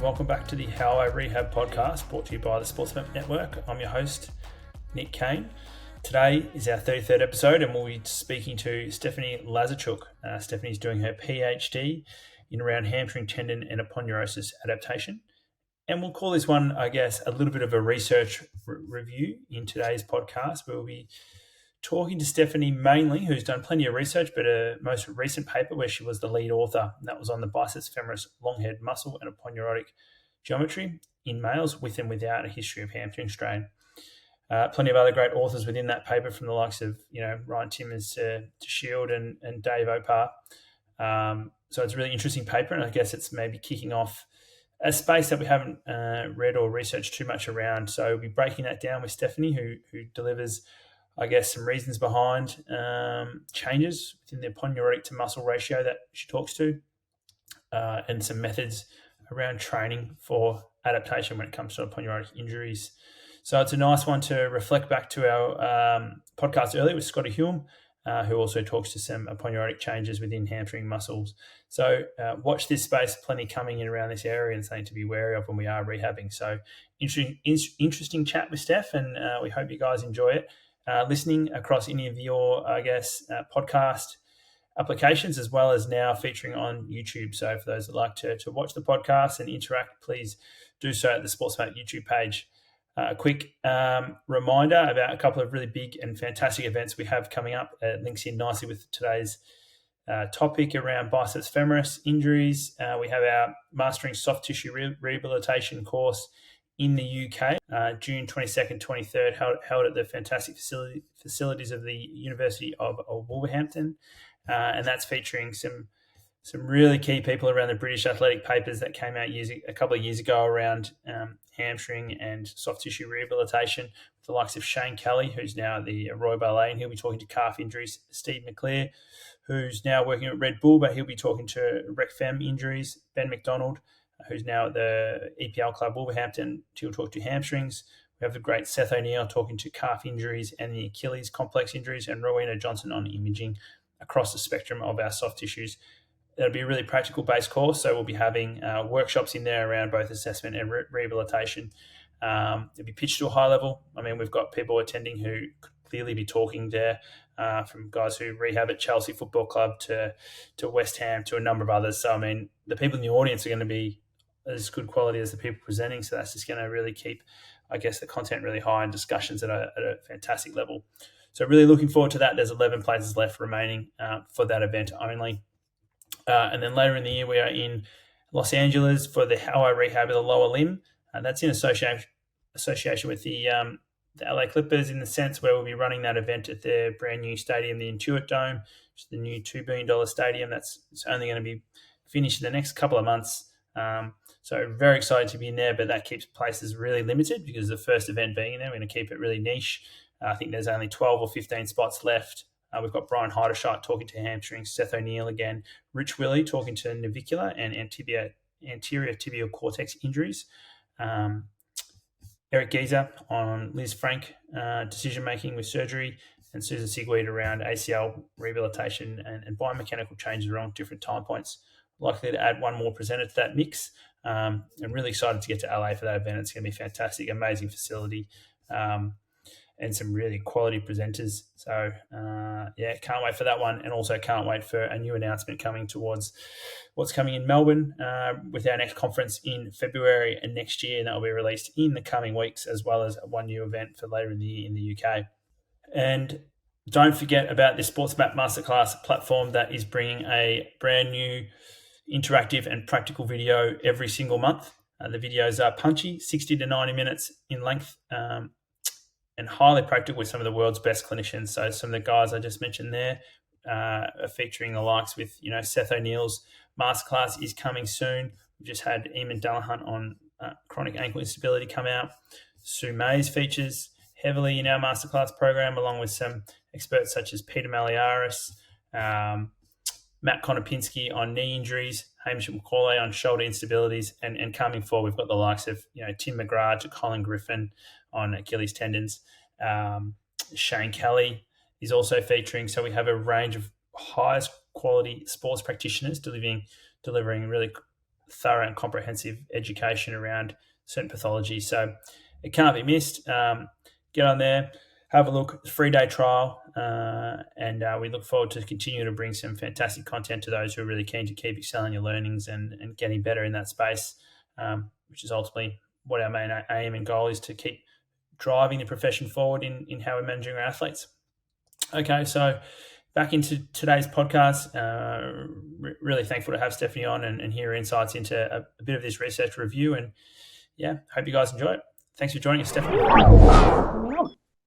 welcome back to the How I Rehab podcast, brought to you by the Sports MAP Network. I'm your host, Nick Kane. Today is our 33rd episode, and we'll be speaking to Stephanie Lazarczuk. Stephanie's doing her PhD in around hamstring tendon and aponeurosis adaptation. And we'll call this one, I guess, a little bit of a research review in today's podcast. We'll be talking to Stephanie mainly, who's done plenty of research, but a most recent paper where she was the lead author, and that was on the Biceps, Femoris, long head muscle and aponeurotic geometry in males with and without a history of hamstring strain. Plenty of other great authors within that paper, from the likes of Ryan Timmers to Shield and Dave Opar. So it's a really interesting paper, and I guess it's maybe kicking off a space that we haven't read or researched too much around. So we'll be breaking that down with Stephanie, who delivers, I guess, some reasons behind changes within the aponeurotic to muscle ratio that she talks to, and some methods around training for adaptation when it comes to aponeurotic injuries. So it's a nice one to reflect back to our podcast earlier with Scotty Hume, who also talks to some aponeurotic changes within hamstring muscles. So watch this space, plenty coming in around this area and something to be wary of when we are rehabbing. So interesting chat with Steph, and we hope you guys enjoy it. Listening across any of your, podcast applications, as well as now featuring on YouTube. So for those that like to watch the podcast and interact, please do so at the Sports MAP YouTube page. A quick reminder about a couple of really big and fantastic events we have coming up. It links in nicely with today's topic around biceps femoris injuries. We have our Mastering Soft Tissue Rehabilitation course in the UK, June 22nd, 23rd, held at the fantastic facilities of the University of Wolverhampton. And that's featuring some really key people around the British athletic papers that came out a couple of years ago around hamstring and soft tissue rehabilitation, with the likes of Shane Kelly, who's now at the Royal Ballet, and he'll be talking to calf injuries. Steve McClare, who's now working at Red Bull, but he'll be talking to rec fem injuries. Ben McDonald, who's now at the EPL club Wolverhampton, he'll talk to hamstrings. We have the great Seth O'Neill talking to calf injuries and the Achilles complex injuries, and Rowena Johnson on imaging across the spectrum of our soft tissues. That'll be a really practical-based course, so we'll be having workshops in there around both assessment and rehabilitation. It'll be pitched to a high level. I mean, we've got people attending who could clearly be talking there, from guys who rehab at Chelsea Football Club to West Ham to a number of others. So, I mean, the people in the audience are going to be as good quality as the people presenting, so that's just going to really keep, I guess, the content really high and discussions at a fantastic level. So really looking forward to that. There's 11 places left remaining for that event only. And then later in the year, we are in Los Angeles for the How I Rehab of the lower limb. And that's in association with the LA Clippers, in the sense where we'll be running that event at their brand new stadium, the Intuit Dome, which is the new $2 billion stadium. It's only going to be finished in the next couple of months. So very excited to be in there, but that keeps places really limited because the first event being in there, we're going to keep it really niche. I think there's only 12 or 15 spots left. We've got Brian Heiderscheit talking to hamstrings, Seth O'Neill again, Rich Willey talking to navicular and anterior tibial cortex injuries, Eric Gieser on Liz Frank, decision-making with surgery, and Susan Sigweed around ACL rehabilitation and biomechanical changes around different time points. Likely to add one more presenter to that mix. I'm really excited to get to LA for that event. It's going to be fantastic, amazing facility, and some really quality presenters. So, can't wait for that one, and also can't wait for a new announcement coming towards what's coming in Melbourne with our next conference in February and next year, and that will be released in the coming weeks, as well as one new event for later in the year in the UK. And don't forget about the Sports MAP Masterclass platform that is bringing a brand new interactive and practical video every single month. The videos are punchy, 60 to 90 minutes in length, and highly practical with some of the world's best clinicians. So some of the guys I just mentioned there are featuring the likes with, Seth O'Neill's masterclass is coming soon. We've just had Eamon Dallahunt on chronic ankle instability come out. Sue Mays features heavily in our masterclass program, along with some experts such as Peter Maliaris, Matt Konopinski on knee injuries, Hamish McCauley on shoulder instabilities, and coming forward, we've got the likes of Tim McGrath to Colin Griffin on Achilles tendons. Shane Kelly is also featuring. So we have a range of highest quality sports practitioners delivering really thorough and comprehensive education around certain pathologies. So it can't be missed. Get on there, have a look, 3-day trial, and we look forward to continuing to bring some fantastic content to those who are really keen to keep excelling your learnings and getting better in that space, which is ultimately what our main aim and goal is, to keep driving the profession forward in how we're managing our athletes. Okay, so back into today's podcast. Really thankful to have Stephanie on and hear her insights into a bit of this research review. And yeah, hope you guys enjoy it. Thanks for joining us, Stephanie.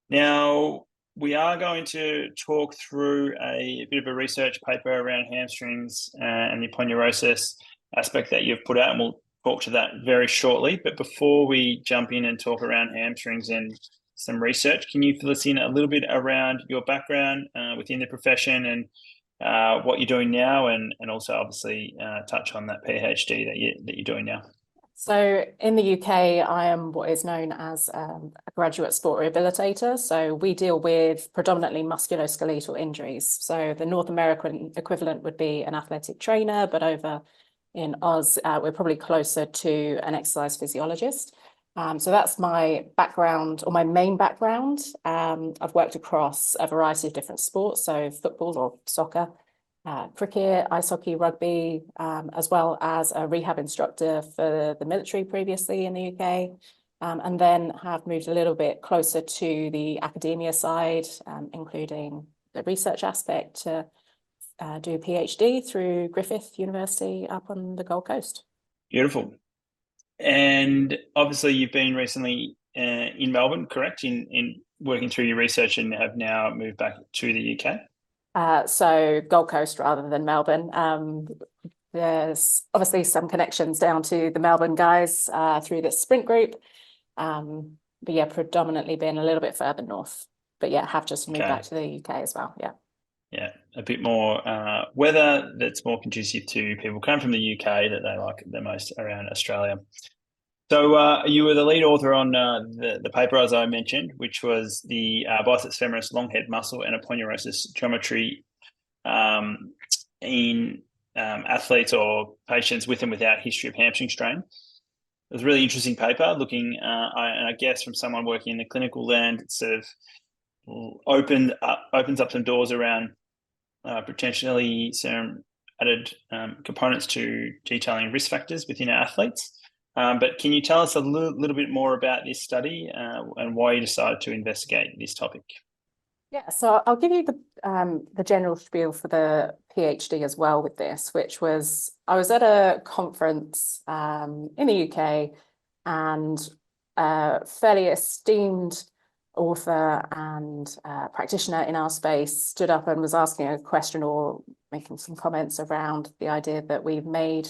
Now, we are going to talk through a bit of a research paper around hamstrings and the aponeurosis aspect that you've put out, and we'll talk to that very shortly. But before we jump in and talk around hamstrings and some research, can you fill us in a little bit around your background within the profession and what you're doing now, and also obviously touch on that PhD that you're doing now? So in the UK, I am what is known as a graduate sport rehabilitator. So we deal with predominantly musculoskeletal injuries. So the North American equivalent would be an athletic trainer, but over in Oz, we're probably closer to an exercise physiologist. So that's my background, or my main background. I've worked across a variety of different sports, so football or soccer, cricket, ice hockey, rugby, as well as a rehab instructor for the military previously in the UK, and then have moved a little bit closer to the academia side, including the research aspect, to do a PhD through Griffith University up on the Gold Coast. Beautiful. And obviously you've been recently in Melbourne, correct, in working through your research, and have now moved back to the UK? So Gold Coast rather than Melbourne. There's obviously some connections down to the Melbourne guys through this sprint group. But yeah, predominantly been a little bit further north. But yeah, have just moved back to the UK as well, yeah. Yeah, a bit more weather that's more conducive to people coming from the UK that they like the most around Australia. So you were the lead author on the paper, as I mentioned, which was the Biceps Femoris long head muscle and aponeurosis geometry in athletes or patients with and without history of hamstring strain. It was a really interesting paper, looking, and I guess from someone working in the clinical land, it sort of opens up some doors around potentially some added components to detailing risk factors within our athletes. But can you tell us a little bit more about this study and why you decided to investigate this topic? Yeah, so I'll give you the general spiel for the PhD as well with this, which was, I was at a conference in the UK, and a fairly esteemed author and practitioner in our space stood up and was asking a question or making some comments around the idea that we've made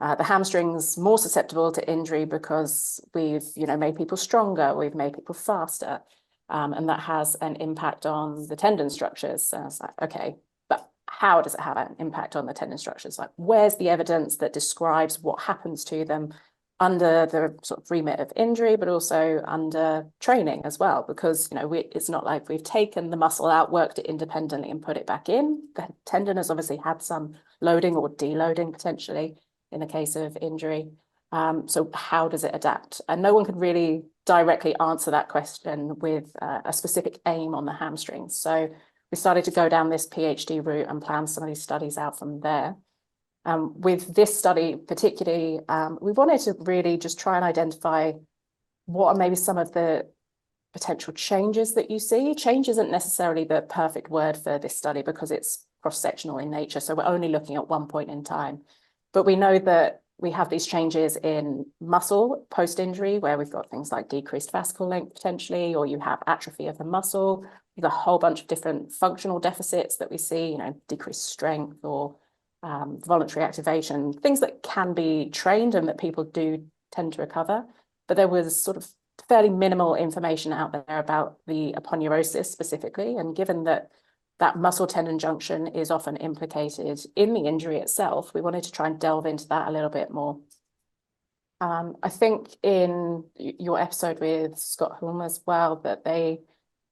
the hamstrings more susceptible to injury because we've, made people stronger, we've made people faster, and that has an impact on the tendon structures. And I was like, okay, but how does it have an impact on the tendon structures? Like, where's the evidence that describes what happens to them under the sort of remit of injury, but also under training as well? Because, it's not like we've taken the muscle out, worked it independently and put it back in. The tendon has obviously had some loading or deloading potentially in the case of injury. So how does it adapt? And no one could really directly answer that question with a specific aim on the hamstrings. So we started to go down this PhD route and plan some of these studies out from there. With this study particularly, we wanted to really just try and identify what are maybe some of the potential changes that you see. Change isn't necessarily the perfect word for this study because it's cross-sectional in nature. So we're only looking at one point in time. But we know that we have these changes in muscle post-injury, where we've got things like decreased fascicle length potentially, or you have atrophy of the muscle. There's a whole bunch of different functional deficits that we see, decreased strength or voluntary activation, things that can be trained and that people do tend to recover. But there was sort of fairly minimal information out there about the aponeurosis specifically. And given that muscle tendon junction is often implicated in the injury itself, we wanted to try and delve into that a little bit more. I think in your episode with Scott Hulme as well, that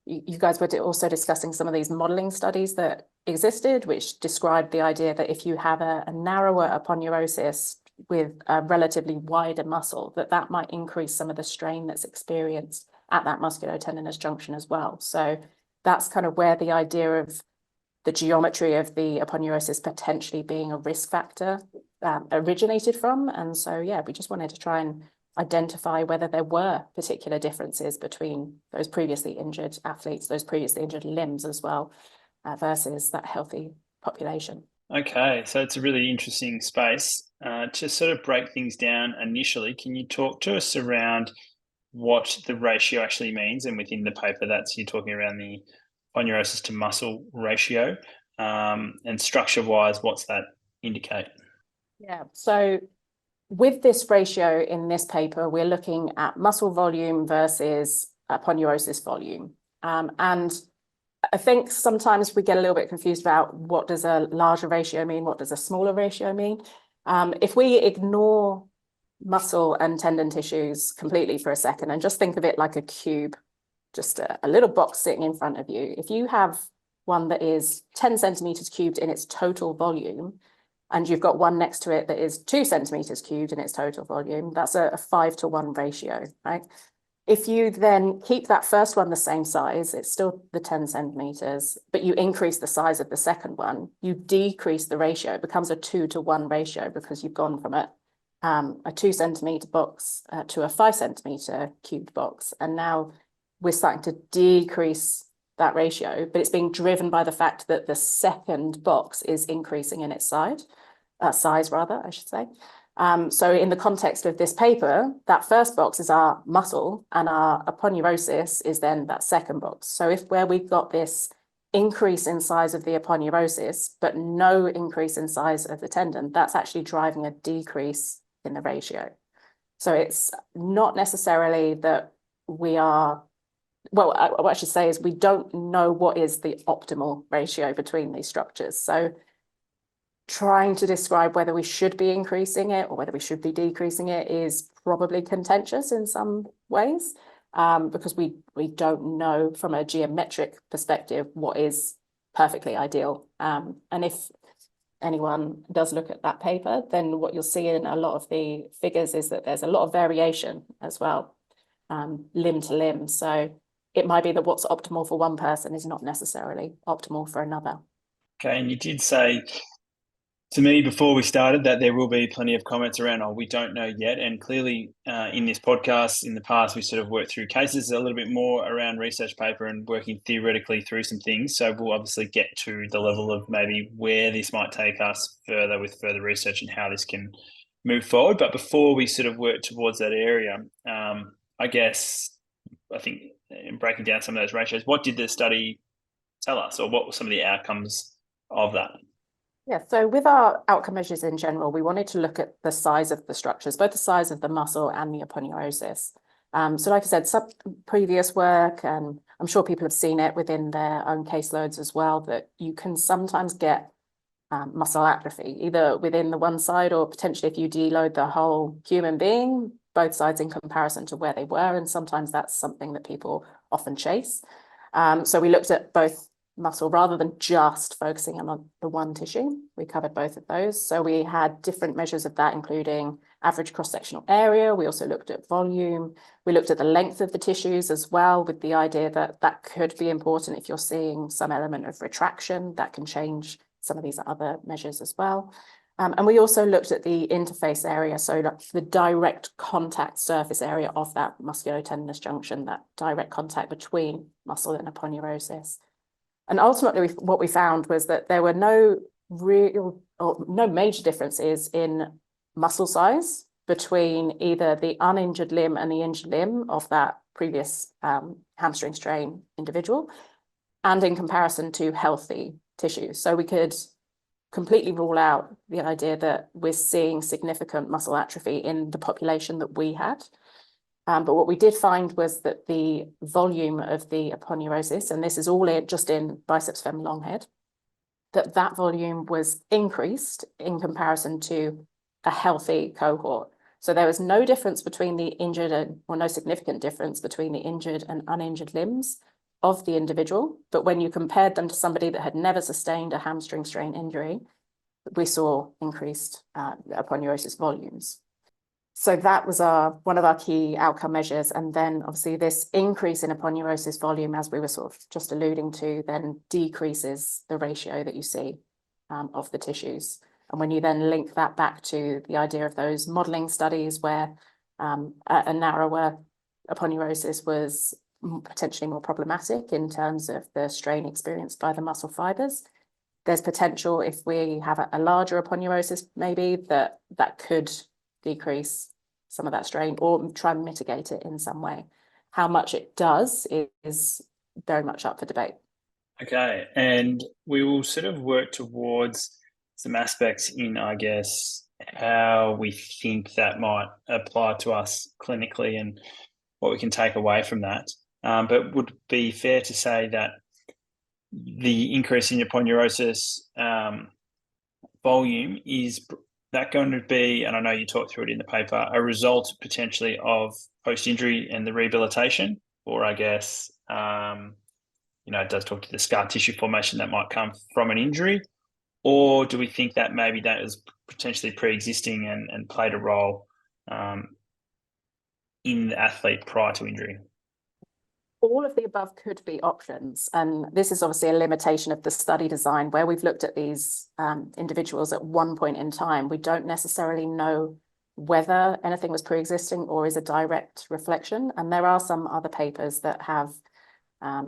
you guys were also discussing some of these modeling studies that existed, which described the idea that if you have a narrower aponeurosis with a relatively wider muscle, that might increase some of the strain that's experienced at that musculotendinous junction as well. So that's kind of where the idea of the geometry of the aponeurosis potentially being a risk factor originated from. And so, yeah, we just wanted to try and identify whether there were particular differences between those previously injured athletes, those previously injured limbs as well, versus that healthy population. Okay, so it's a really interesting space. To sort of break things down initially, can you talk to us around what the ratio actually means? And within the paper, that's you're talking around the aponeurosis to muscle ratio, and structure-wise, what's that indicate? Yeah, so with this ratio in this paper, we're looking at muscle volume versus aponeurosis volume. And I think sometimes we get a little bit confused about what does a larger ratio mean? What does a smaller ratio mean? If we ignore muscle and tendon tissues completely for a second and just think of it like a cube, just a little box sitting in front of you. If you have one that is 10 centimeters cubed in its total volume, and you've got one next to it that is 2 centimeters cubed in its total volume, that's a 5-to-1 ratio, right? If you then keep that first one the same size, it's still the 10 centimeters, but you increase the size of the second one, you decrease the ratio. It becomes a 2-to-1 ratio because you've gone from a 2 centimeter box to a 5 centimeter cubed box. And now we're starting to decrease that ratio, but it's being driven by the fact that the second box is increasing in its size, I should say. So in the context of this paper, that first box is our muscle and our aponeurosis is then that second box. So if where we've got this increase in size of the aponeurosis, but no increase in size of the tendon, that's actually driving a decrease in the ratio. So it's not necessarily that we are, well, what I should say is we don't know what is the optimal ratio between these structures. So trying to describe whether we should be increasing it or whether we should be decreasing it is probably contentious in some ways, because we don't know from a geometric perspective what is perfectly ideal. And if anyone does look at that paper, then what you'll see in a lot of the figures is that there's a lot of variation as well, limb to limb. So it might be that what's optimal for one person is not necessarily optimal for another. Okay, and you did say to me before we started that there will be plenty of comments around, we don't know yet. And clearly in this podcast, in the past, we sort of worked through cases a little bit more around research paper and working theoretically through some things. So we'll obviously get to the level of maybe where this might take us further with further research and how this can move forward. But before we sort of work towards that area, I think in breaking down some of those ratios, what did the study tell us, or what were some of the outcomes of that? Yeah, so with our outcome measures in general, we wanted to look at the size of the structures, both the size of the muscle and the aponeurosis. So like I said, some previous work, and I'm sure people have seen it within their own caseloads as well, that you can sometimes get muscle atrophy, either within the one side or potentially if you deload the whole human being, both sides in comparison to where they were. And sometimes that's something that people often chase. So we looked at both muscle rather than just focusing on the one tissue. We covered both of those. So we had different measures of that, including average cross-sectional area. We also looked at volume. We looked at the length of the tissues as well, with the idea that that could be important if you're seeing some element of retraction. That can change some of these other measures as well. And we also looked at the interface area, so the direct contact surface area of that musculotendinous junction, that direct contact between muscle and aponeurosis. And ultimately, what we found was that there were no major differences in muscle size between either the uninjured limb and the injured limb of that previous hamstring strain individual, and in comparison to healthy tissue. So we could completely rule out the idea that we're seeing significant muscle atrophy in the population that we had. But what we did find was that the volume of the aponeurosis, and this is all just in biceps fem long head, that volume was increased in comparison to a healthy cohort. So there was no difference between the injured or no significant difference between the injured and uninjured limbs of the individual. But when you compared them to somebody that had never sustained a hamstring strain injury, we saw increased aponeurosis volumes. So that was one of our key outcome measures. And then obviously this increase in aponeurosis volume, as we were sort of just alluding to, then decreases the ratio that you see of the tissues. And when you then link that back to the idea of those modeling studies where a narrower aponeurosis was potentially more problematic in terms of the strain experienced by the muscle fibers, there's potential if we have a larger aponeurosis, maybe that could decrease some of that strain or try and mitigate it in some way. How much it does is very much up for debate. Okay, and we will sort of work towards some aspects in, I guess, how we think that might apply to us clinically and what we can take away from that. But would it be fair to say that the increase in aponeurosis volume, is that going to be, and I know you talked through it in the paper, a result potentially of post-injury and the rehabilitation? Or I guess, it does talk to the scar tissue formation that might come from an injury? Or do we think that maybe that is potentially pre-existing and played a role in the athlete prior to injury? All of the above could be options. And this is obviously a limitation of the study design where we've looked at these individuals at one point in time. We don't necessarily know whether anything was pre-existing or is a direct reflection. And there are some other papers that have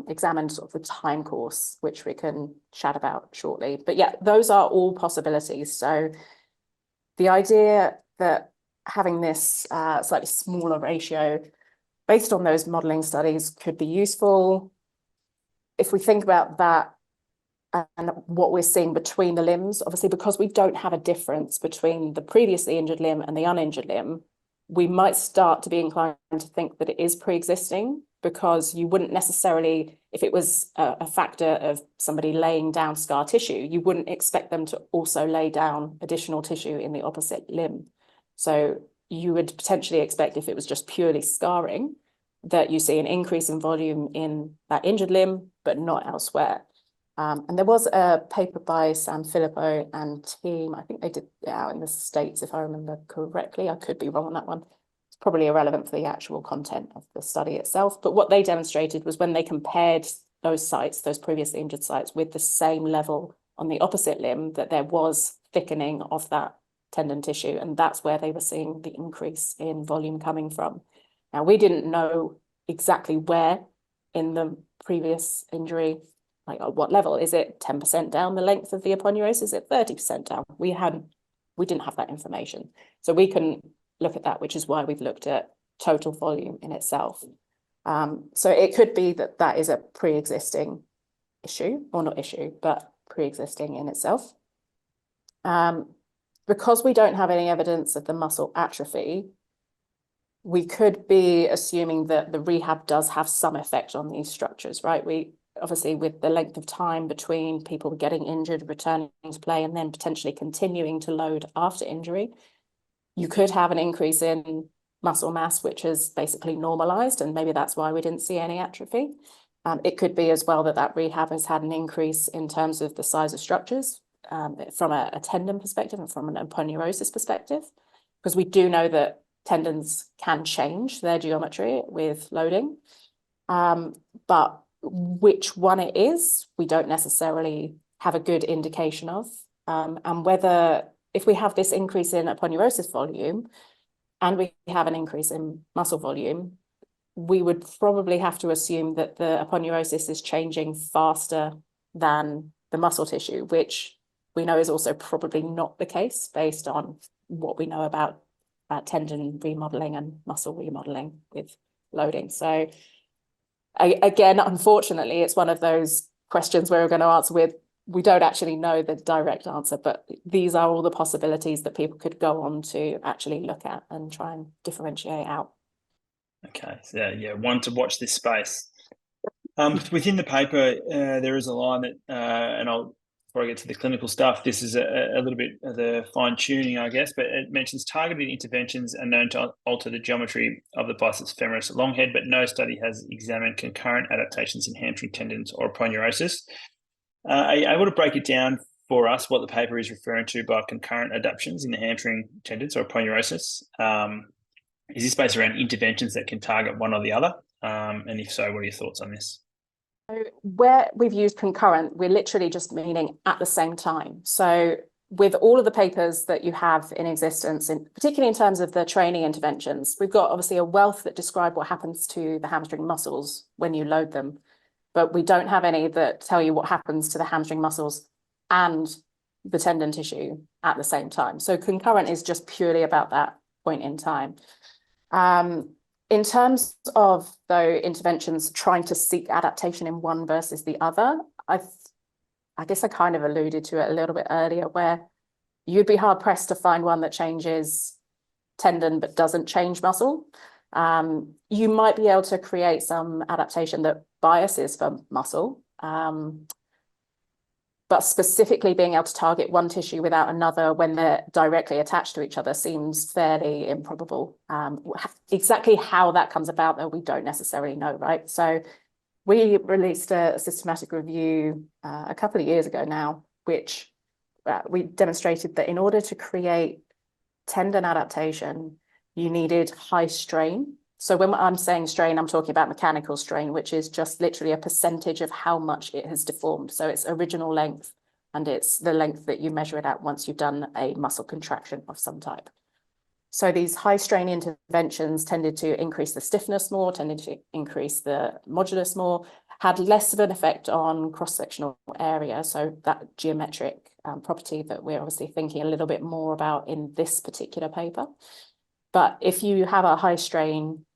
examined sort of the time course, which we can chat about shortly. But yeah, those are all possibilities. So the idea that having this slightly smaller ratio based on those modeling studies could be useful. If we think about that and what we're seeing between the limbs, obviously, because we don't have a difference between the previously injured limb and the uninjured limb, we might start to be inclined to think that it is pre-existing, because you wouldn't necessarily, if it was a factor of somebody laying down scar tissue, you wouldn't expect them to also lay down additional tissue in the opposite limb. So you would potentially expect, if it was just purely scarring, that you see an increase in volume in that injured limb, but not elsewhere. And there was a paper by Sam Filippo and team, I think they did it out in the States, if I remember correctly. I could be wrong on that one. It's probably irrelevant for the actual content of the study itself. But what they demonstrated was when they compared those sites, those previously injured sites, with the same level on the opposite limb, that there was thickening of that tendon tissue. And that's where they were seeing the increase in volume coming from. Now, we didn't know exactly where in the previous injury, like at what level. Is it 10% down the length of the aponeurosis? Is it 30% down? We didn't have that information. So we couldn't look at that, which is why we've looked at total volume in itself. So it could be that that is a pre-existing issue, or not issue, but pre-existing in itself. Because we don't have any evidence of the muscle atrophy, we could be assuming that the rehab does have some effect on these structures, right? We obviously, with the length of time between people getting injured, returning to play, and then potentially continuing to load after injury, you could have an increase in muscle mass, which is basically normalized, and maybe that's why we didn't see any atrophy. It could be as well that that rehab has had an increase in terms of the size of structures from a tendon perspective and from an aponeurosis perspective, because we do know that tendons can change their geometry with loading. But which one it is, we don't necessarily have a good indication of. And whether, if we have this increase in aponeurosis volume and we have an increase in muscle volume, we would probably have to assume that the aponeurosis is changing faster than the muscle tissue, which we know is also probably not the case based on what we know about tendon remodeling and muscle remodeling with loading. So again, unfortunately, it's one of those questions where we're going to answer with, we don't actually know the direct answer, but these are all the possibilities that people could go on to actually look at and try and differentiate out. Okay, so yeah, one to watch this space. Within the paper, there is a line that, and before I get to the clinical stuff, this is a little bit of the fine tuning, I guess, but it mentions targeted interventions are known to alter the geometry of the biceps femoris long head, but no study has examined concurrent adaptations in hamstring tendons or aponeurosis. Are you able to break it down for us what the paper is referring to by concurrent adaptations in the hamstring tendons or aponeurosis. Is this based around interventions that can target one or the other? And if so, what are your thoughts on this? So where we've used concurrent, we're literally just meaning at the same time. So with all of the papers that you have in existence, particularly in terms of the training interventions, we've got obviously a wealth that describe what happens to the hamstring muscles when you load them, but we don't have any that tell you what happens to the hamstring muscles and the tendon tissue at the same time. So concurrent is just purely about that point in time. In terms of, though, interventions trying to seek adaptation in one versus the other, I guess I kind of alluded to it a little bit earlier, where you'd be hard pressed to find one that changes tendon but doesn't change muscle. You might be able to create some adaptation that biases for muscle, but specifically being able to target one tissue without another when they're directly attached to each other seems fairly improbable. Exactly how that comes about, though, we don't necessarily know, right? So we released a systematic review a couple of years ago now, which we demonstrated that in order to create tendon adaptation, you needed high strain. So when I'm saying strain, I'm talking about mechanical strain, which is just literally a percentage of how much it has deformed. So it's original length, and it's the length that you measure it at once you've done a muscle contraction of some type. So these high strain interventions tended to increase the stiffness more, tended to increase the modulus more, had less of an effect on cross-sectional area. So that geometric property that we're obviously thinking a little bit more about in this particular paper. But if you have a high strain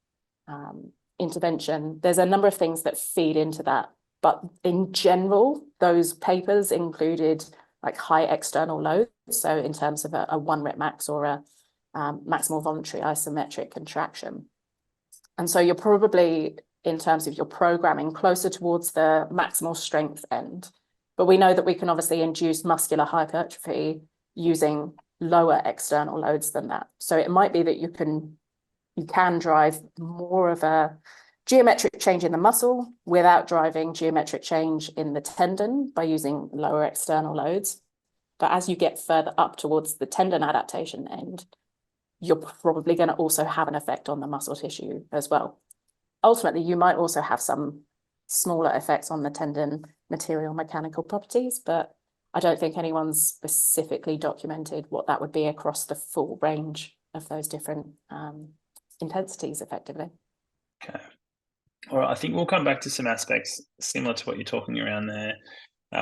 intervention, there's a number of things that feed into that. But in general, those papers included like high external loads. So in terms of a 1 rep max or a maximal voluntary isometric contraction. And so you're probably, in terms of your programming, closer towards the maximal strength end. But we know that we can obviously induce muscular hypertrophy using lower external loads than that. So it might be that you can drive more of a geometric change in the muscle without driving geometric change in the tendon by using lower external loads. But as you get further up towards the tendon adaptation end, you're probably going to also have an effect on the muscle tissue as well. Ultimately, you might also have some smaller effects on the tendon material mechanical properties, but I don't think anyone's specifically documented what that would be across the full range of those different intensities effectively. Okay. All right. I think we'll come back to some aspects similar to what you're talking around there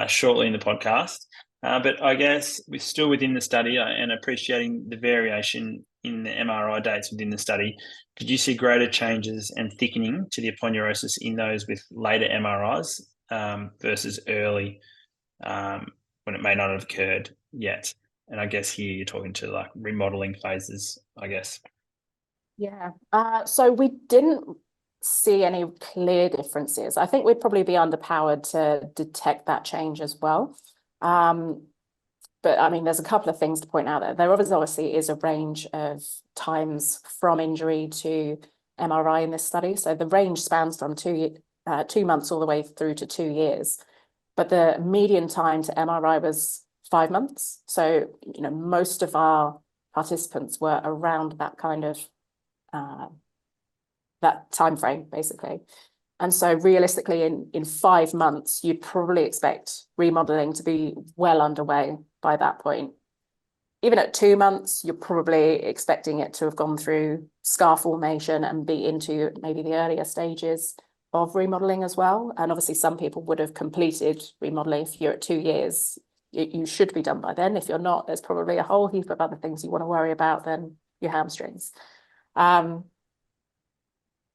shortly in the podcast. But I guess we're still within the study and appreciating the variation in the MRI dates within the study. Did you see greater changes and thickening to the aponeurosis in those with later MRIs versus early when it may not have occurred yet? And I guess here you're talking to like remodeling phases, I guess. Yeah. So we didn't see any clear differences. I think we'd probably be underpowered to detect that change as well. But I mean, there's a couple of things to point out there. There obviously is a range of times from injury to MRI in this study. So the range spans from 2 months all the way through to 2 years. But the median time to MRI was 5 months. So, you know, most of our participants were around that kind of that time frame, basically. And so realistically, in 5 months, you'd probably expect remodeling to be well underway by that point. Even at 2 months, you're probably expecting it to have gone through scar formation and be into maybe the earlier stages of remodeling as well. And obviously, some people would have completed remodeling. If you're at 2 years, you should be done by then. If you're not, there's probably a whole heap of other things you want to worry about than your hamstrings.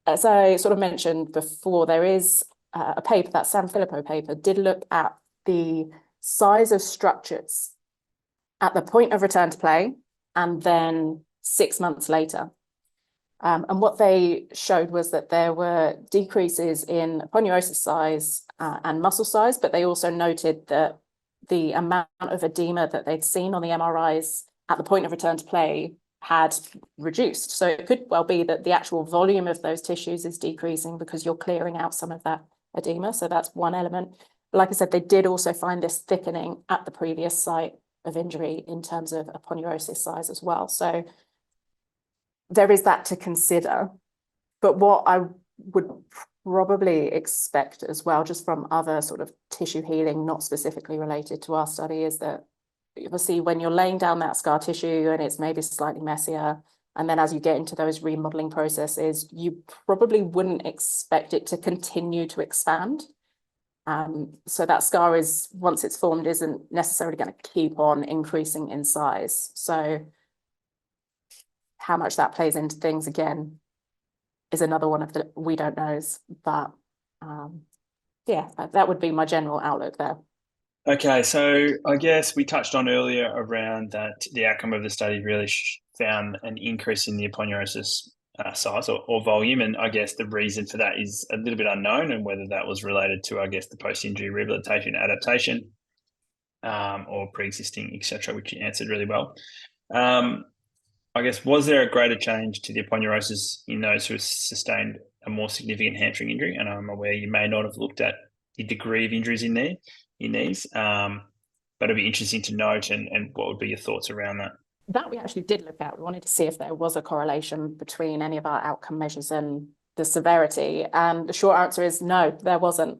As I sort of mentioned before, there is a paper, that Sanfilippo paper, did look at the size of structures at the point of return to play and then 6 months later. And what they showed was that there were decreases in aponeurosis size and muscle size, but they also noted that the amount of edema that they'd seen on the MRIs at the point of return to play had reduced. So it could well be that the actual volume of those tissues is decreasing because you're clearing out some of that edema. So that's one element. like I said, they did also find this thickening at the previous site of injury in terms of aponeurosis size as well. So there is that to consider. But what I would probably expect as well, just from other sort of tissue healing, not specifically related to our study, is that obviously when you're laying down that scar tissue and it's maybe slightly messier, and then as you get into those remodeling processes, you probably wouldn't expect it to continue to expand. So that scar is, once it's formed, isn't necessarily going to keep on increasing in size. So how much that plays into things, again, is another one of the we don't knows. But yeah, that would be my general outlook there. Okay, so I guess we touched on earlier around that the outcome of the study really found an increase in the aponeurosis size or volume, and I guess the reason for that is a little bit unknown, and whether that was related to, I guess, the post-injury rehabilitation adaptation or pre-existing, etc., which you answered really well. I guess, was there a greater change to the aponeurosis in those who sustained a more significant hamstring injury? And I'm aware you may not have looked at the degree of injuries in these, but it'd be interesting to note, and what would be your thoughts around that? That we actually did look at. We wanted to see if there was a correlation between any of our outcome measures and the severity. And the short answer is no, there wasn't,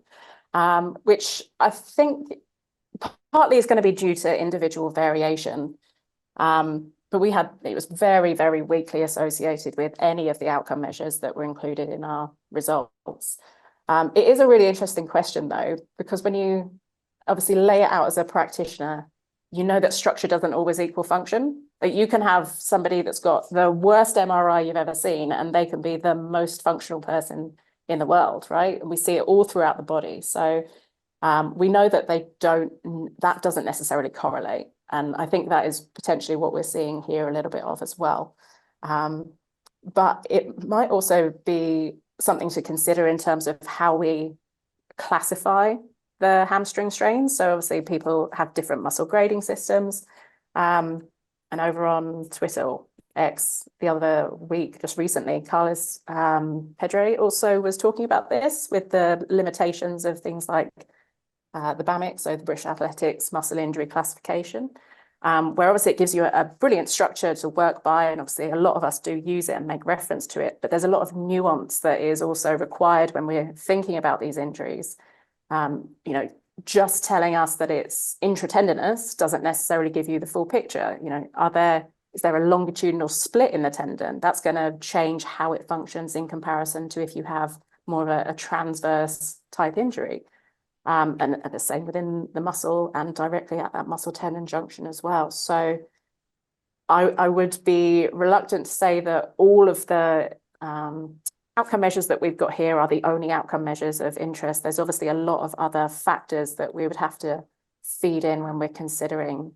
which I think partly is going to be due to individual variation. But it was very, very weakly associated with any of the outcome measures that were included in our results. It is a really interesting question, though, because when you obviously lay it out as a practitioner, you know that structure doesn't always equal function. Like, you can have somebody that's got the worst MRI you've ever seen, and they can be the most functional person in the world, right? And we see it all throughout the body. So we know that that doesn't necessarily correlate. And I think that is potentially what we're seeing here a little bit of as well. But it might also be something to consider in terms of how we classify the hamstring strains. So obviously people have different muscle grading systems. And over on Twitter, or X, the other week, just recently, Carlos Pedre also was talking about this with the limitations of things like the BAMIC, so the British Athletics Muscle Injury Classification, where obviously it gives you a brilliant structure to work by, and obviously a lot of us do use it and make reference to it, but there's a lot of nuance that is also required when we're thinking about these injuries. Just telling us that it's intratendinous doesn't necessarily give you the full picture. Is there a longitudinal split in the tendon? That's going to change how it functions in comparison to if you have more of a transverse type injury. And the same within the muscle and directly at that muscle tendon junction as well. So I would be reluctant to say that all of the outcome measures that we've got here are the only outcome measures of interest. There's obviously a lot of other factors that we would have to feed in when we're considering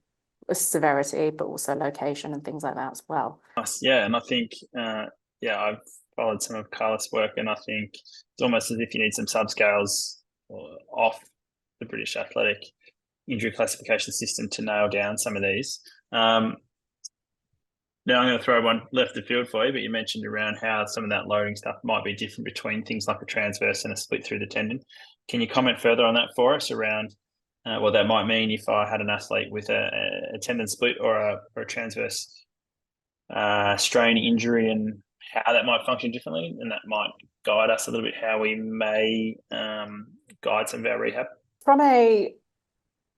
severity, but also location and things like that as well. Yeah, and I think, I've followed some of Carlos' work, and I think it's almost as if you need some subscales off the British Athletic Injury Classification System to nail down some of these. Now I'm going to throw one left of field for you, but you mentioned around how some of that loading stuff might be different between things like a transverse and a split through the tendon. Can you comment further on that for us around what that might mean if I had an athlete with a tendon split or a transverse strain injury, and how that might function differently, and that might guide us a little bit how we may guide some of our rehab? From an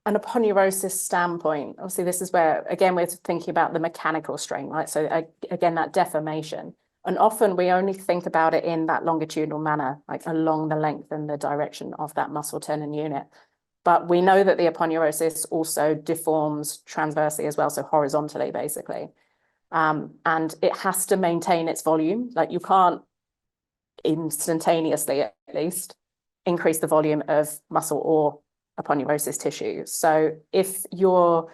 aponeurosis standpoint, obviously this is where, again, we're thinking about the mechanical strain, right? So again, that deformation. And often we only think about it in that longitudinal manner, like along the length and the direction of that muscle tendon unit. But we know that the aponeurosis also deforms transversely as well, so horizontally, basically. And it has to maintain its volume. Like, you can't instantaneously, at least, increase the volume of muscle or aponeurosis tissue. So if you're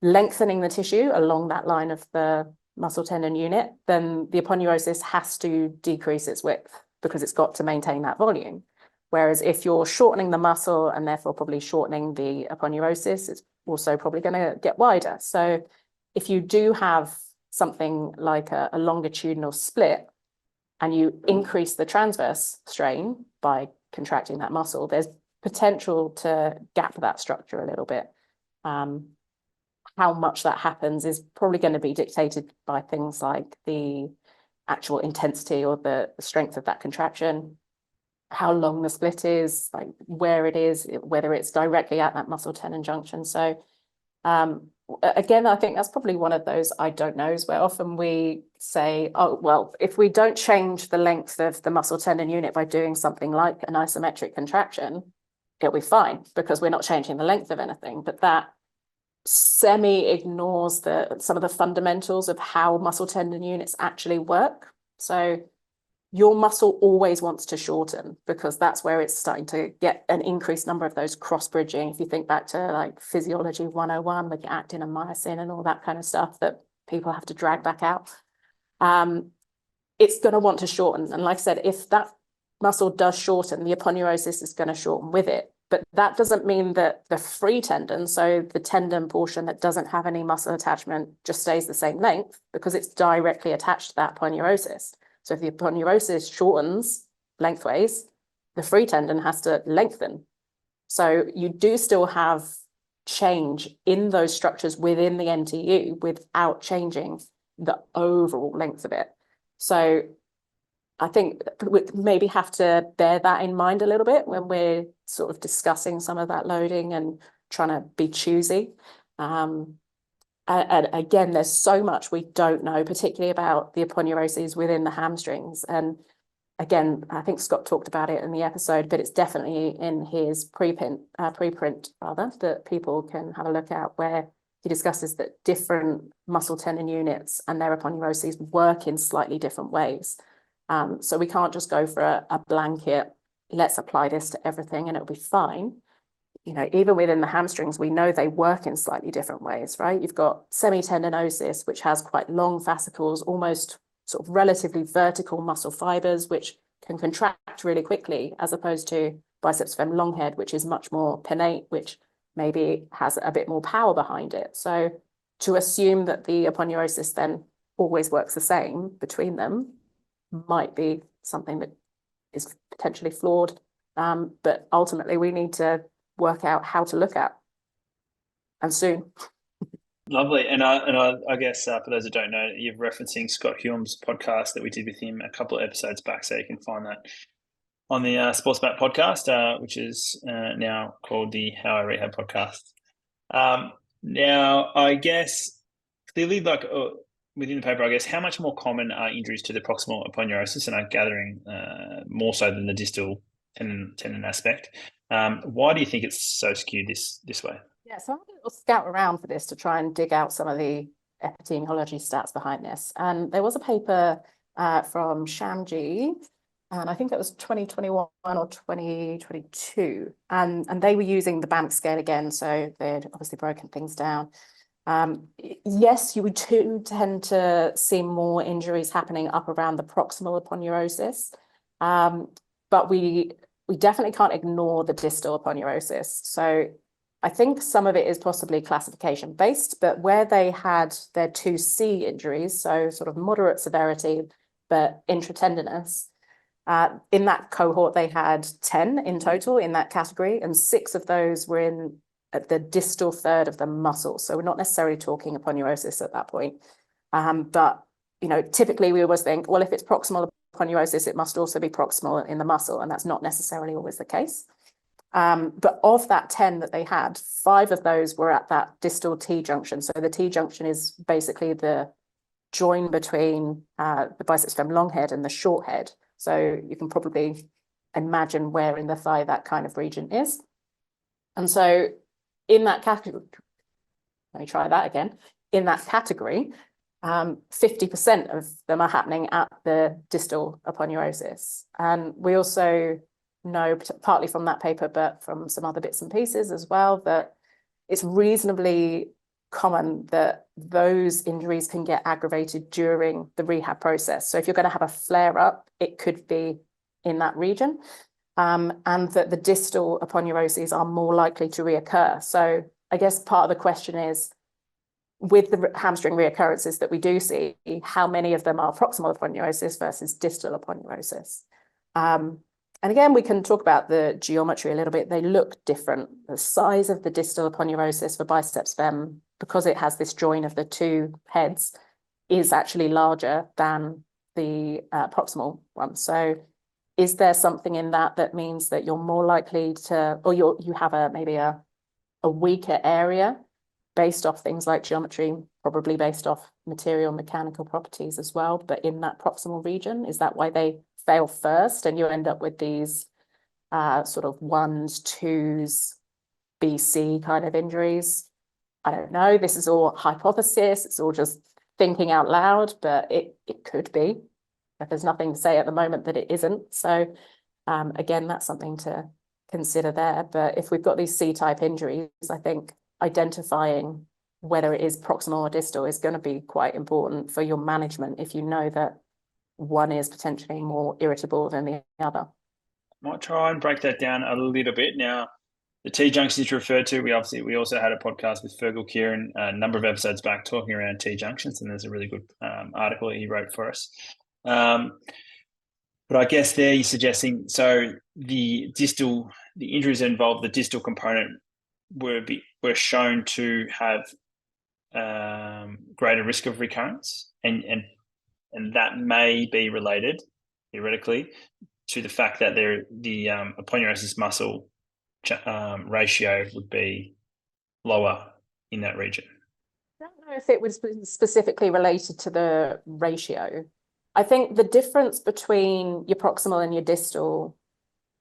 lengthening the tissue along that line of the muscle tendon unit, then the aponeurosis has to decrease its width because it's got to maintain that volume. Whereas if you're shortening the muscle and therefore probably shortening the aponeurosis, it's also probably going to get wider. So if you do have something like a longitudinal split and you increase the transverse strain by contracting that muscle, there's potential to gap that structure a little bit. How much that happens is probably going to be dictated by things like the actual intensity or the strength of that contraction, how long the split is, like where it is, whether it's directly at that muscle tendon junction. So again, I think that's probably one of those I don't knows, where often we say, oh, well, if we don't change the length of the muscle tendon unit by doing something like an isometric contraction, it'll be fine because we're not changing the length of anything. But that semi-ignores some of the fundamentals of how muscle tendon units actually work. So your muscle always wants to shorten because that's where it's starting to get an increased number of those cross-bridging. If you think back to like physiology 101, like actin and myosin and all that kind of stuff that people have to drag back out, it's going to want to shorten. And like I said, if that muscle does shorten, the aponeurosis is going to shorten with it. But that doesn't mean that the free tendon, so the tendon portion that doesn't have any muscle attachment, just stays the same length because it's directly attached to that aponeurosis. So if the aponeurosis shortens lengthways, the free tendon has to lengthen. So you do still have change in those structures within the NTU without changing the overall length of it. So I think we maybe have to bear that in mind a little bit when we're sort of discussing some of that loading and trying to be choosy. And again, there's so much we don't know, particularly about the aponeuroses within the hamstrings. And again, I think Scott talked about it in the episode, but it's definitely in his preprint that people can have a look at, where he discusses that different muscle tendon units and their aponeuroses work in slightly different ways. So we can't just go for a blanket, let's apply this to everything and it'll be fine. You know, even within the hamstrings, we know they work in slightly different ways, right? You've got semitendinosis, which has quite long fascicles, almost sort of relatively vertical muscle fibers, which can contract really quickly, as opposed to biceps fem long head, which is much more pinnate, which maybe has a bit more power behind it. So to assume that the aponeurosis then always works the same between them might be something that is potentially flawed. But ultimately, we need to work out how to look at, and soon. Lovely. And I guess for those that don't know, you're referencing Scott Hume's podcast that we did with him a couple of episodes back, so you can find that on the Sports MAP podcast, which is now called the How I Rehab podcast. Now, I guess clearly, like within the paper, I guess, how much more common are injuries to the proximal aponeurosis, and I'm gathering more so than the distal tendon aspect. Why do you think it's so skewed this way? Yeah, so I had a little scout around for this to try and dig out some of the epidemiology stats behind this. And there was a paper from Shamji, and I think it was 2021 or 2022. And they were using the Banff scale again, so they'd obviously broken things down. Yes, you do tend to see more injuries happening up around the proximal aponeurosis, but we definitely can't ignore the distal aponeurosis. So I think some of it is possibly classification based, but where they had their 2C injuries, so sort of moderate severity, but intratendinous, in that cohort, they had 10 in total in that category, and 6 of those were in at the distal third of the muscle. So we're not necessarily talking aponeurosis at that point. But, you know, typically we always think, well, if it's proximal aponeurosis, it must also be proximal in the muscle. And that's not necessarily always the case. But of that 10 that they had, 5 of those were at that distal T junction. So the T junction is basically the join between the biceps fem long head and the short head. So you can probably imagine where in the thigh that kind of region is. And so in that category, let me try that again. In that category, 50% of them are happening at the distal aponeurosis. And we also know, partly from that paper, but from some other bits and pieces as well, that it's reasonably common that those injuries can get aggravated during the rehab process. So if you're going to have a flare up, it could be in that region. And that the distal aponeuroses are more likely to reoccur. So I guess part of the question is, with the hamstring reoccurrences that we do see, how many of them are proximal aponeurosis versus distal aponeurosis? And And again, we can talk about the geometry a little bit. They look different. The size of the distal aponeurosis for biceps fem, because it has this join of the two heads, is actually larger than the proximal one. So is there something in that that means that you're more likely to, or you have maybe a weaker area based off things like geometry, probably based off material mechanical properties as well, but in that proximal region? Is that why they fail first and you end up with these sort of 1s, 2s, BC kind of injuries? I don't know. This is all hypothesis. It's all just thinking out loud, but it could be. But there's nothing to say at the moment that it isn't. So again, that's something to consider there. But if we've got these C-type injuries, I think identifying whether it is proximal or distal is going to be quite important for your management if you know that one is potentially more irritable than the other. Might try and break that down a little bit. Now, the T-junctions referred to, we also had a podcast with Fergal Kieran a number of episodes back talking around T-junctions, and there's a really good article that he wrote for us. But I guess there you're suggesting, so the injuries that involve the distal component were shown to have greater risk of recurrence, and that may be related, theoretically, to the fact that the aponeurosis muscle ratio would be lower in that region. I don't know if it was specifically related to the ratio. I think the difference between your proximal and your distal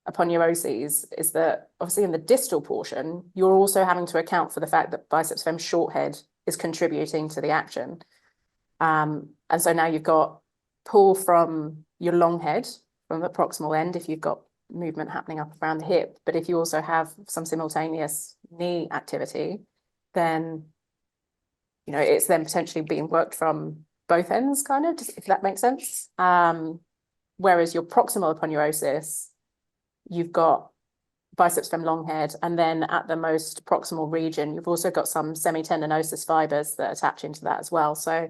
aponeuroses is that obviously in the distal portion, you're also having to account for the fact that biceps fem short head is contributing to the action. And so now you've got pull from your long head, from the proximal end, if you've got movement happening up around the hip. But if you also have some simultaneous knee activity, then, you know, it's then potentially being worked from both ends, kind of, if that makes sense. Whereas your proximal aponeurosis, you've got biceps fem long head, and then at the most proximal region, you've also got some semitendinosus fibers that attach into that as well. So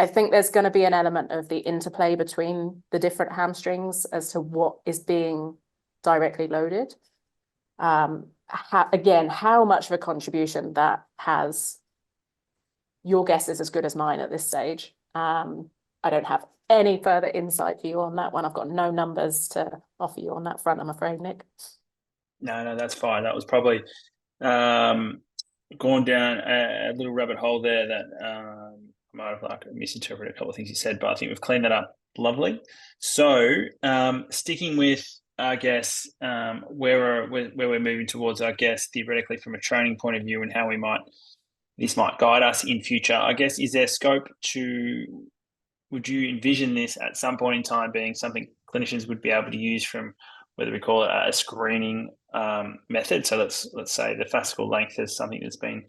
I think there's going to be an element of the interplay between the different hamstrings as to what is being directly loaded. Again, how much of a contribution that has, your guess is as good as mine at this stage. I don't have any further insight for you on that one. I've got no numbers to offer you on that front, I'm afraid, Nick. No, that's fine. That was probably gone down a little rabbit hole there that I might have misinterpreted a couple of things you said, but I think we've cleaned that up lovely. So sticking with, I guess, where we're moving towards, I guess, theoretically from a training point of view and how this might guide us in future, I guess, is there scope would you envision this at some point in time being something clinicians would be able to use from, whether we call it a screening method? So let's say the fascicle length is something that's been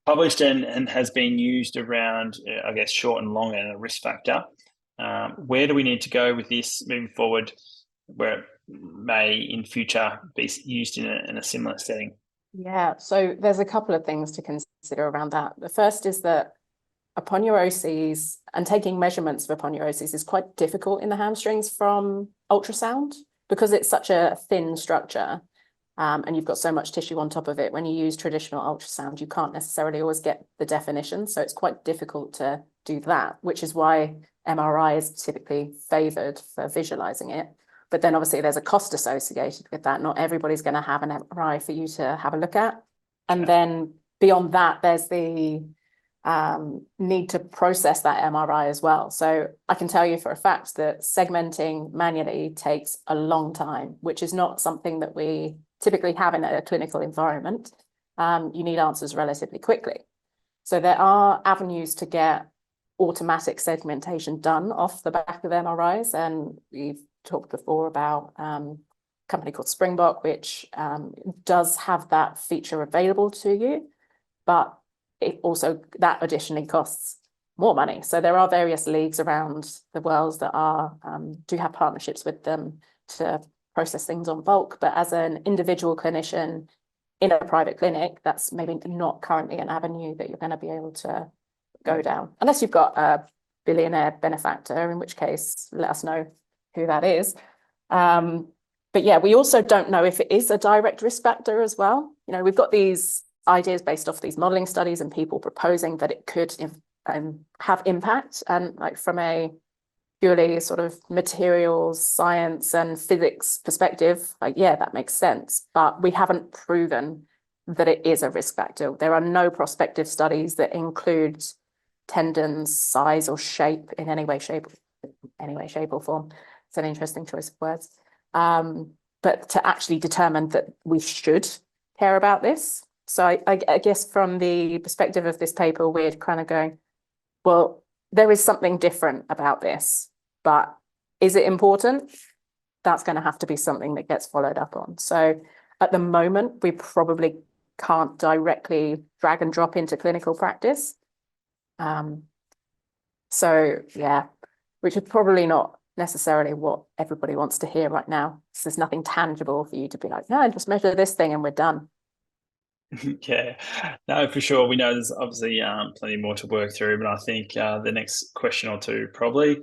published and has been used around, I guess, short and long and a risk factor. Where do we need to go with this moving forward, where it may in future be used in a similar setting? Yeah, so there's a couple of things to consider around that. The first is that aponeuroses and taking measurements of aponeuroses is quite difficult in the hamstrings from ultrasound because it's such a thin structure and you've got so much tissue on top of it. When you use traditional ultrasound, you can't necessarily always get the definition. So it's quite difficult to do that, which is why MRI is typically favored for visualizing it. But then obviously there's a cost associated with that. Not everybody's going to have an MRI for you to have a look at. And then beyond that, there's the need to process that MRI as well. So I can tell you for a fact that segmenting manually takes a long time, which is not something that we typically have in a clinical environment. You need answers relatively quickly. So there are avenues to get automatic segmentation done off the back of MRIs. And we've talked before about a company called Springbok, which does have that feature available to you, but it also, that additionally costs more money. So there are various leagues around the world that do have partnerships with them to process things on bulk. But as an individual clinician in a private clinic, that's maybe not currently an avenue that you're going to be able to go down, unless you've got a billionaire benefactor, in which case let us know who that is. But But yeah, we also don't know if it is a direct risk factor as well. You know, we've got these ideas based off these modeling studies and people proposing that it could have impact, and like from a purely sort of materials science and physics perspective, like, yeah, that makes sense, but we haven't proven that it is a risk factor. There are no prospective studies that include tendons size or shape in any way, shape or form. It's an interesting choice of words. But to actually determine that we should care about this. So I guess from the perspective of this paper, we're kind of going, well, there is something different about this, but is it important? That's going to have to be something that gets followed up on. So at the moment, we probably can't directly drag and drop into clinical practice. So yeah, which is probably not necessarily what everybody wants to hear right now. So there's nothing tangible for you to be like, no, just measure this thing and we're done. Yeah, no, for sure. We know there's obviously plenty more to work through, but I think the next question or two probably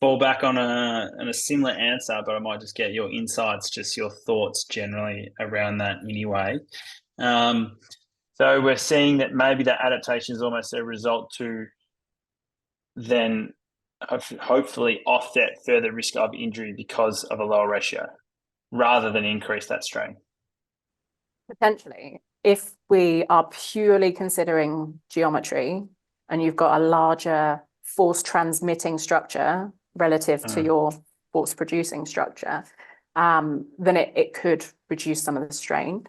fall back on a similar answer, but I might just get your insights, just your thoughts generally around that anyway. So we're seeing that maybe that adaptation is almost a result to then hopefully offset further risk of injury because of a lower ratio, rather than increase that strain. Potentially, if we are purely considering geometry and you've got a larger force transmitting structure relative to your force producing structure, then it could reduce some of the strain.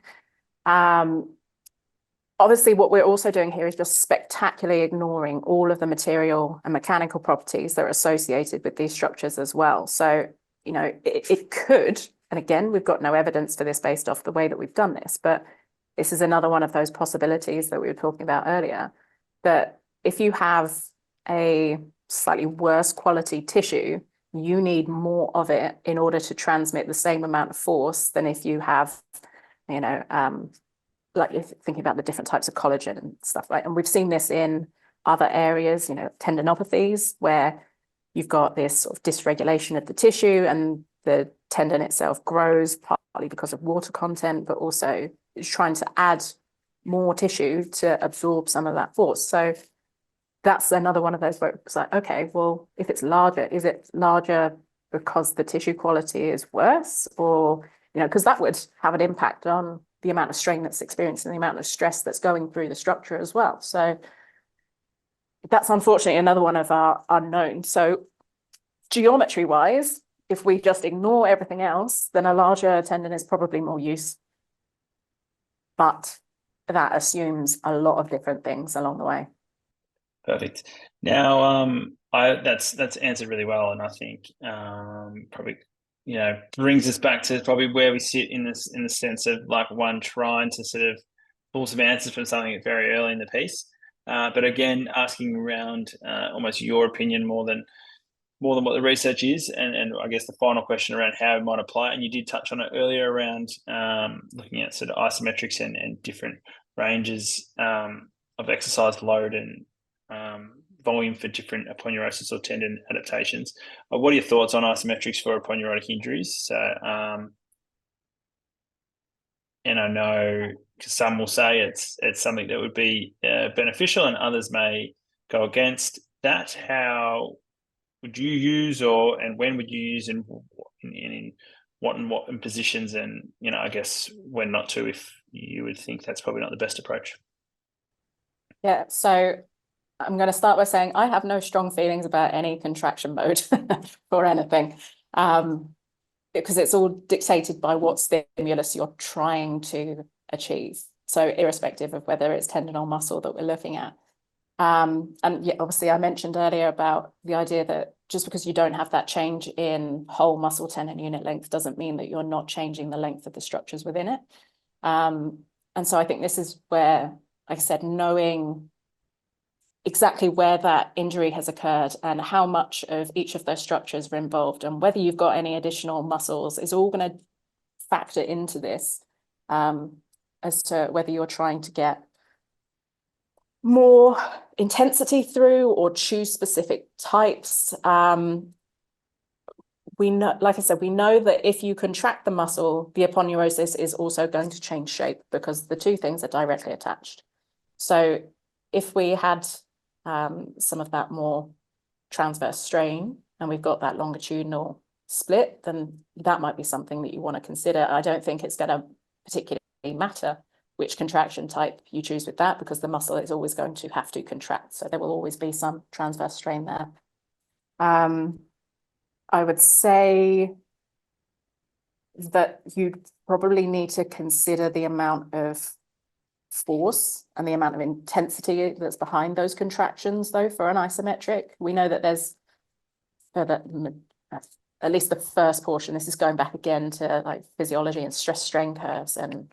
Obviously, what we're also doing here is just spectacularly ignoring all of the material and mechanical properties that are associated with these structures as well. So, you know, it could, and again, we've got no evidence for this based off the way that we've done this, but this is another one of those possibilities that we were talking about earlier, that if you have a slightly worse quality tissue, you need more of it in order to transmit the same amount of force than if you have, you know, like you're thinking about the different types of collagen and stuff, right? And we've seen this in other areas, you know, tendinopathies, where you've got this sort of dysregulation of the tissue and the tendon itself grows partly because of water content, but also it's trying to add more tissue to absorb some of that force. So that's another one of those where it's like, okay, well, if it's larger, is it larger because the tissue quality is worse? Or, you know, because that would have an impact on the amount of strain that's experienced and the amount of stress that's going through the structure as well. So that's unfortunately another one of our unknowns. So geometry wise, if we just ignore everything else, then a larger tendon is probably more use. But that assumes a lot of different things along the way. Perfect. Now, that's answered really well, and I think probably, you know, brings us back to probably where we sit in this, in the sense of like one trying to sort of pull some answers from something very early in the piece, but again, asking around almost your opinion more than what the research is, and I guess the final question around how it might apply. And you did touch on it earlier around looking at sort of isometrics and different ranges of exercise load and volume for different aponeurosis or tendon adaptations. What are your thoughts on isometrics for aponeurotic injuries? So, and I know some will say it's something that would be beneficial, and others may go against that. How would you use, and when would you use, and in what positions, and, you know, I guess when not to, if you would think that's probably not the best approach? Yeah, so I'm going to start by saying I have no strong feelings about any contraction mode for anything, because it's all dictated by what stimulus you're trying to achieve. So irrespective of whether it's tendon or muscle that we're looking at. And yeah, obviously I mentioned earlier about the idea that just because you don't have that change in whole muscle tendon unit length doesn't mean that you're not changing the length of the structures within it. And so I think this is where, like I said, knowing exactly where that injury has occurred and how much of each of those structures are involved and whether you've got any additional muscles is all going to factor into this, as to whether you're trying to get more intensity through or choose specific types. we know, like I said, we know that if you contract the muscle, the aponeurosis is also going to change shape because the two things are directly attached. So if we had some of that more transverse strain and we've got that longitudinal split, then that might be something that you want to consider. I don't think it's going to particularly matter which contraction type you choose with that, because the muscle is always going to have to contract. So there will always be some transverse strain there. I would say that you probably need to consider the amount of force and the amount of intensity that's behind those contractions, though, for an isometric. We know that there's, at least the first portion, this is going back again to like physiology and stress strain curves and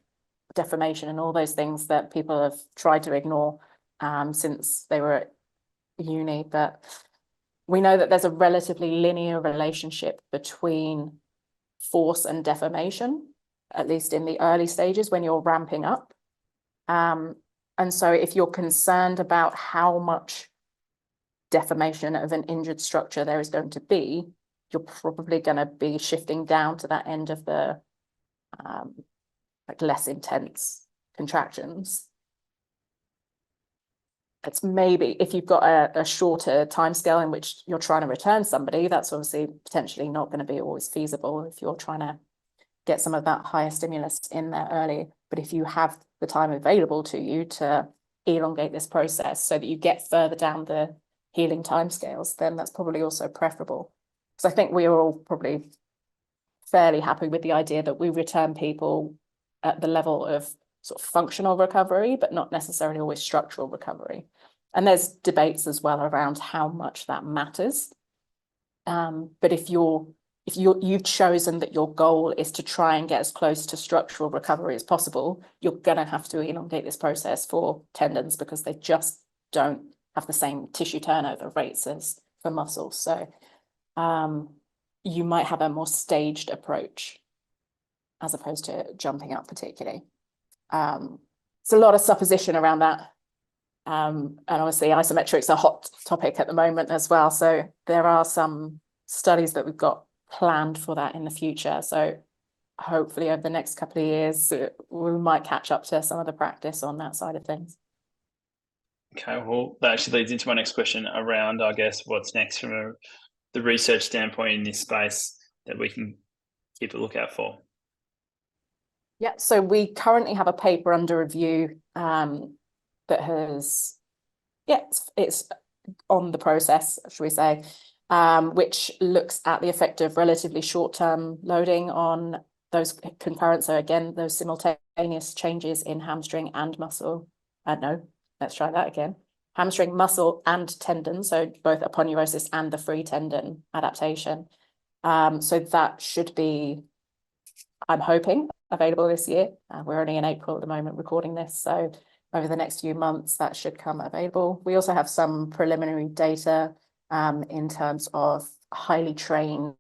deformation and all those things that people have tried to ignore since they were at uni. But we know that there's a relatively linear relationship between force and deformation, at least in the early stages when you're ramping up. And so if you're concerned about how much deformation of an injured structure there is going to be, you're probably going to be shifting down to that end of the like less intense contractions. It's maybe if you've got a shorter timescale in which you're trying to return somebody, that's obviously potentially not going to be always feasible if you're trying to get some of that higher stimulus in there early. But if you have the time available to you to elongate this process so that you get further down the healing timescales, then that's probably also preferable. Because I think we are all probably fairly happy with the idea that we return people at the level of sort of functional recovery, but not necessarily always structural recovery. And there's debates as well around how much that matters. But if you've chosen that your goal is to try and get as close to structural recovery as possible, you're going to have to elongate this process for tendons because they just don't have the same tissue turnover rates as for muscles. So you might have a more staged approach as opposed to jumping up particularly. It's a lot of supposition around that. And obviously isometrics are a hot topic at the moment as well. So there are some studies that we've got planned for that in the future. So hopefully over the next couple of years, we might catch up to some of the practice on that side of things. Okay, well, that actually leads into my next question around, I guess, what's next from the research standpoint in this space that we can keep a lookout for. Yeah, so we currently have a paper under review that has, it's on the process, should we say, which looks at the effect of relatively short-term loading on those concurrent, so again, those simultaneous changes in hamstring and muscle. No, let's try that again. Hamstring, muscle, and tendon, so both aponeurosis and the free tendon adaptation. So that should be, I'm hoping, available this year. We're only in April at the moment recording this, so over the next few months that should come available. We also have some preliminary data in terms of highly trained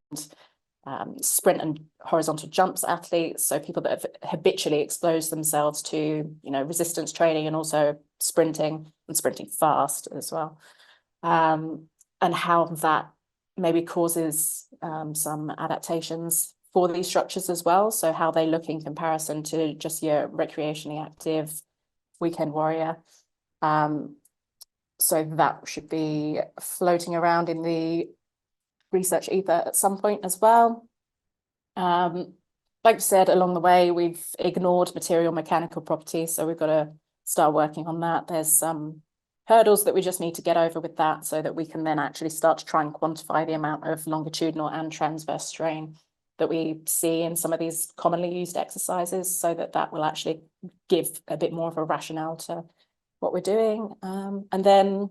sprint and horizontal jumps athletes, so people that have habitually exposed themselves to resistance training and also sprinting and sprinting fast as well, and how that maybe causes some adaptations for these structures as well. So how they look in comparison to just your recreationally active weekend warrior. So that should be floating around in the research ether at some point as well. Like I said, along the way, we've ignored material mechanical properties, so we've got to start working on that. There's some hurdles that we just need to get over with that so that we can then actually start to try and quantify the amount of longitudinal and transverse strain that we see in some of these commonly used exercises, so that that will actually give a bit more of a rationale to what we're doing. And then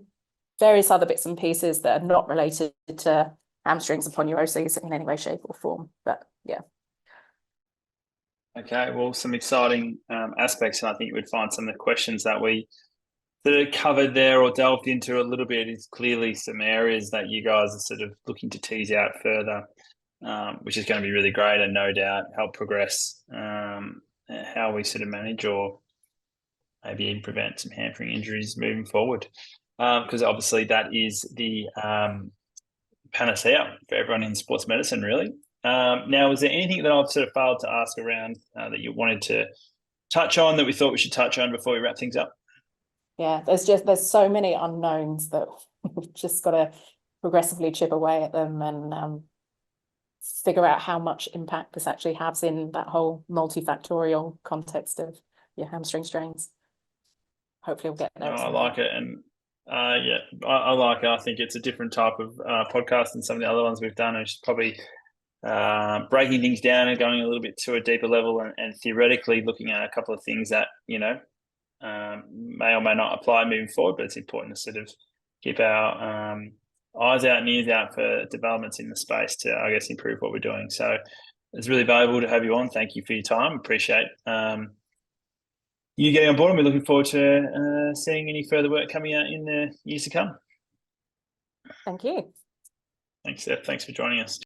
various other bits and pieces that are not related to hamstrings and aponeurosis in any way, shape or form. But yeah. Okay, well, some exciting aspects, and I think you would find some of the questions that are covered there or delved into a little bit is clearly some areas that you guys are sort of looking to tease out further, which is going to be really great and no doubt help progress how we sort of manage or maybe even prevent some hamstring injuries moving forward. Because obviously that is the panacea for everyone in sports medicine, really. Now, was there anything that I've sort of failed to ask around that you wanted to touch on that we thought we should touch on before we wrap things up? Yeah, there's so many unknowns that we've just got to progressively chip away at them and figure out how much impact this actually has in that whole multifactorial context of your hamstring strains. Hopefully we'll get there. I like it. And yeah, I like it. I think it's a different type of podcast than some of the other ones we've done. It's probably breaking things down and going a little bit to a deeper level and theoretically looking at a couple of things that, may or may not apply moving forward, but it's important to sort of keep our eyes out and ears out for developments in the space to, I guess, improve what we're doing. So it's really valuable to have you on. Thank you for your time. Appreciate you getting on board, and we're looking forward to seeing any further work coming out in the years to come. Thank you. Thanks, Steph. Thanks for joining us.